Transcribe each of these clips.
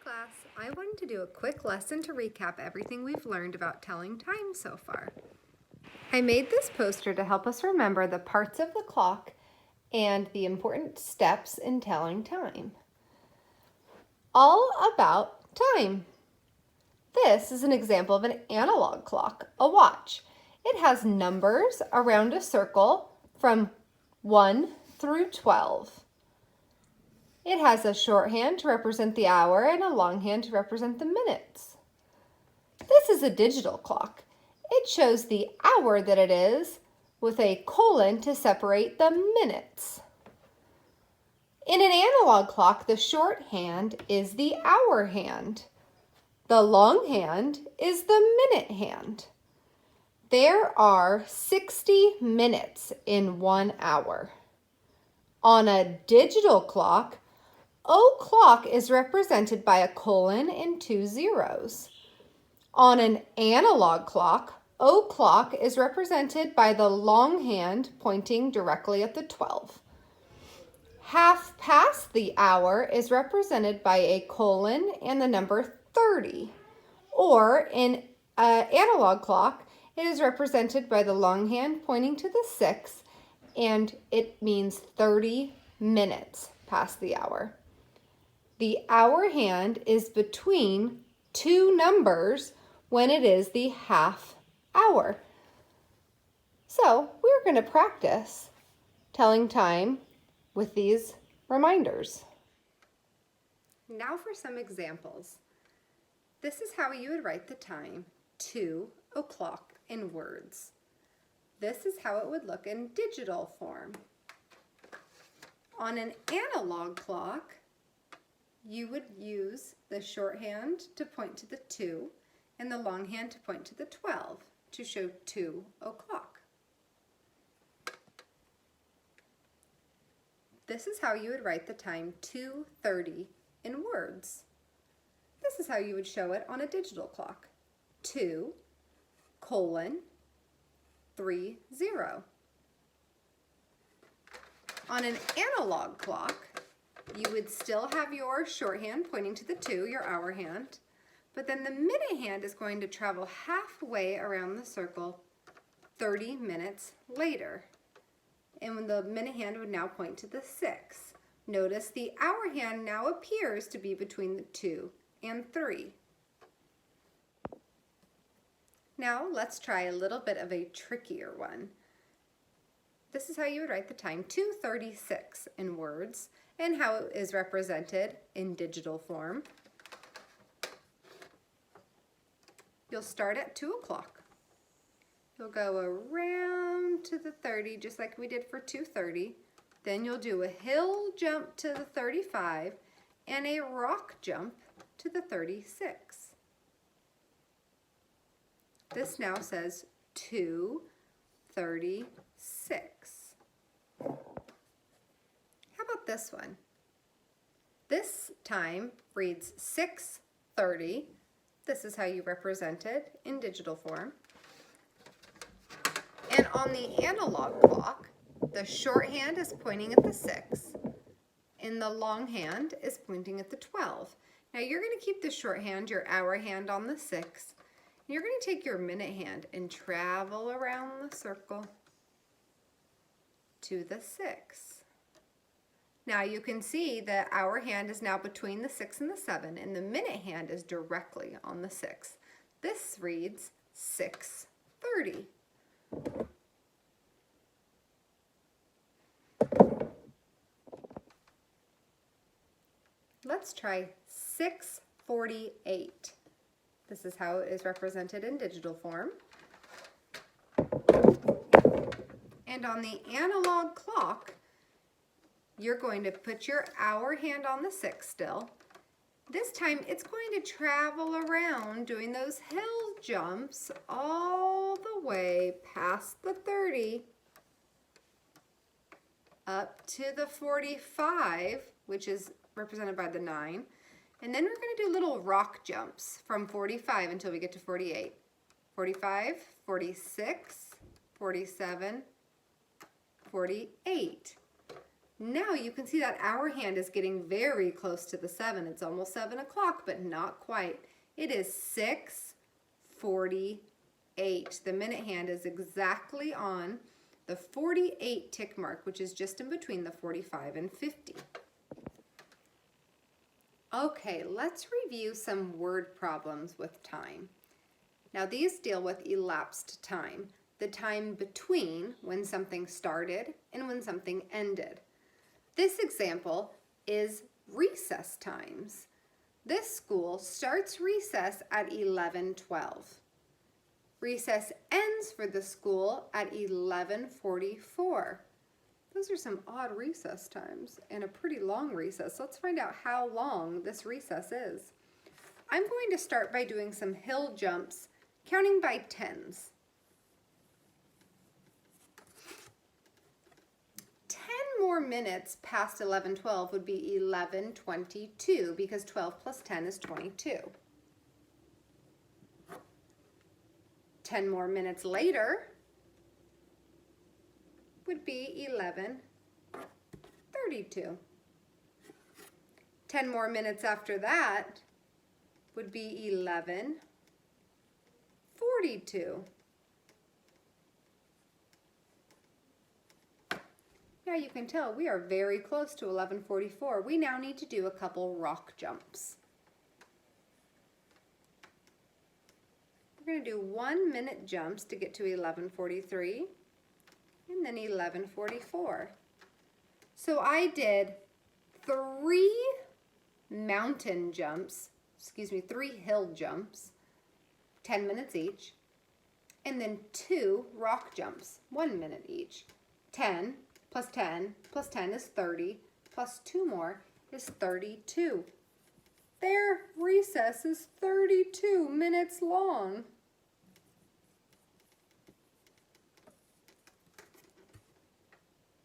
class. I wanted to do a quick lesson to recap everything we've learned about telling time so far. I made this poster to help us remember the parts of the clock and the important steps in telling time. All about time. This is an example of an analog clock, a watch. It has numbers around a circle from 1 through 12. It has a shorthand to represent the hour and a longhand to represent the minutes. This is a digital clock. It shows the hour that it is with a colon to separate the minutes. In an analog clock, the shorthand is the hour hand. The longhand is the minute hand. There are 60 minutes in 1 hour. On a digital clock, o'clock is represented by a colon and 2 zeros. On an analog clock, o'clock is represented by the longhand pointing directly at the 12. Half past the hour is represented by a colon and the number 30. Or in an analog clock, it is represented by the longhand pointing to the 6, and it means 30 minutes past the hour. The hour hand is between two numbers when it is the half hour. So we're going to practice telling time with these reminders. Now for some examples. This is how you would write the time, 2 o'clock, in words. This is how it would look in digital form. On an analog clock, you would use the shorthand to point to the 2 and the longhand to point to the 12 to show 2 o'clock. This is how you would write the time 2:30 in words. This is how you would show it on a digital clock. 2:30. On an analog clock, you would still have your shorthand pointing to the 2, your hour hand, but then the minute hand is going to travel halfway around the circle 30 minutes later. And when the minute hand would now point to the 6. Notice the hour hand now appears to be between the 2 and 3. Now let's try a little bit of a trickier one. This is how you would write the time 2:36 in words and how it is represented in digital form. You'll start at 2 o'clock. You'll go around to the 30 just like we did for 2:30. Then you'll do a hill jump to the 35 and a rock jump to the 36. This now says 2:36. How about this one? This time reads 6:30. This is how you represent it in digital form. And on the analog clock, the shorthand is pointing at the 6 and the longhand is pointing at the 12. Now you're going to keep the shorthand, your hour hand, on the 6. And you're going to take your minute hand and travel around the circle to the 6. Now you can see the hour hand is now between the 6 and the 7, and the minute hand is directly on the 6. This reads 6:30. Let's try 6:48. This is how it is represented in digital form. And on the analog clock, you're going to put your hour hand on the 6 still. This time it's going to travel around doing those hill jumps all the way past the 30 up to the 45, which is represented by the 9. And then we're going to do little rock jumps from 45 until we get to 48. 45, 46, 47, 48. Now you can see that our hand is getting very close to the 7. It's almost 7 o'clock, but not quite. It is 6:48. The minute hand is exactly on the 48 tick mark, which is just in between the 45 and 50. Okay, let's review some word problems with time. Now these deal with elapsed time, the time between when something started and when something ended. This example is recess times. This school starts recess at 11:12. Recess ends for the school at 11:44. Those are some odd recess times and a pretty long recess. Let's find out how long this recess is. I'm going to start by doing some hill jumps, counting by tens. 10 more minutes past 11:12 would be 11:22 because 12 plus 10 is 22. 10 more minutes later would be 11:32. 10 more minutes after that would be 11:42. Now you can tell we are very close to 11:44. We now need to do a couple rock jumps. We're going to do 1 minute jumps to get to 11:43 and then 11:44. So I did 3 mountain jumps, 3 hill jumps, 10 minutes each, and then 2 rock jumps, 1 minute each. 10 plus 10 plus 10 is 30, plus 2 more is 32. Their recess is 32 minutes long.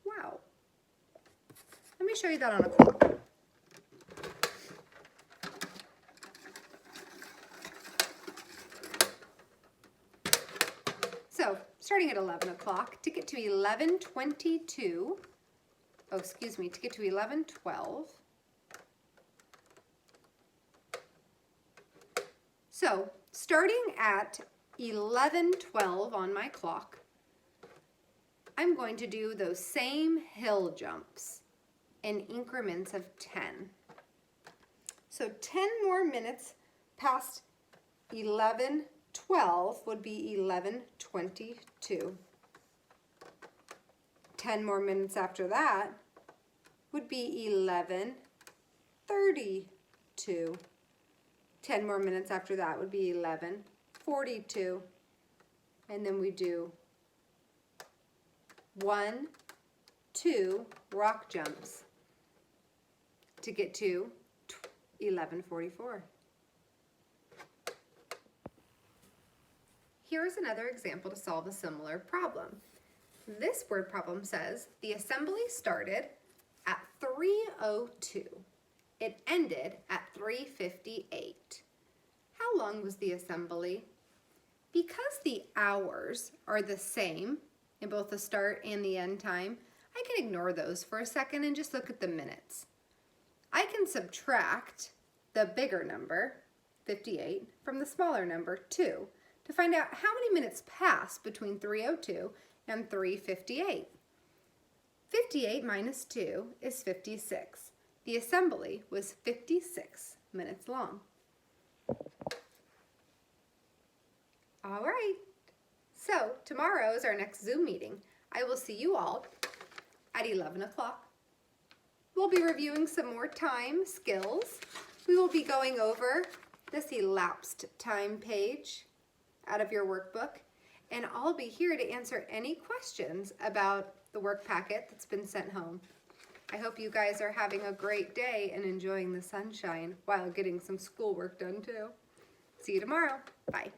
Wow. Let me show you that on a clock. So, starting at 11 o'clock, to get to 11:22, to get to 11:12. So, starting at 11:12 on my clock, I'm going to do those same hill jumps in increments of 10. So 10 more minutes past 11:12 would be 11:22. 10 more minutes after that would be 11:32. 10 more minutes after that would be 11:42. And then we do 1, 2 rock jumps to get to 11:44. Here is another example to solve a similar problem. This word problem says the assembly started at 3:02. It ended at 3:58. How long was the assembly? Because the hours are the same in both the start and the end time, I can ignore those for a second and just look at the minutes. I can subtract the bigger number, 58, from the smaller number, 2, to find out how many minutes passed between 3:02 and 3:58. 58 minus 2 is 56. The assembly was 56 minutes long. All right. So tomorrow is our next Zoom meeting. I will see you all at 11 o'clock. We'll be reviewing some more time skills. We will be going over this elapsed time page out of your workbook, and I'll be here to answer any questions about the work packet that's been sent home. I hope you guys are having a great day and enjoying the sunshine while getting some schoolwork done too. See you tomorrow. Bye.